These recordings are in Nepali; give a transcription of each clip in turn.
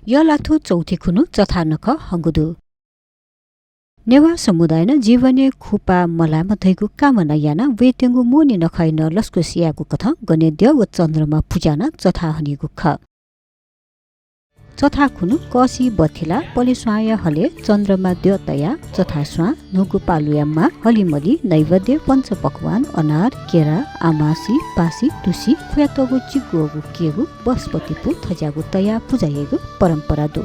यलाथु चौथी खुनु चथा नख हंगुदु नेवा समुदायन जीवने खुपा मलाम थैगु कामना याना वेतेंगु मोनि नखैन लस्कु सियागु कथ गनेद्य व चन्द्रमा पूजाना चथा हनिगु ख चथा खुनु कसी बथिला पलिस्वाय हले चन्द्रमा द्योतया चथा स्वा नुगु पालुयाममा हलिमली नैवेद्य पञ्चपकवान अनार केरा आमासी पासी तुसी खुयातगु चिगुगु केगु बस्पतिपु थजागु तया पूजायगु परम्परा दु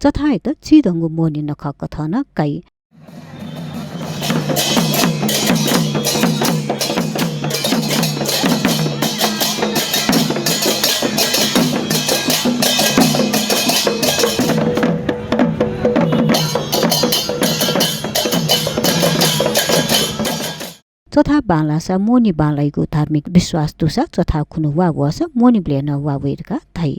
चथायत चिदंगु मोनि नख कथन काई चथा बालासा मोनि बालाइगु धार्मिक विश्वास दुसा चथा खुनु वा वस मोनि ब्लेन वा वेरका थाई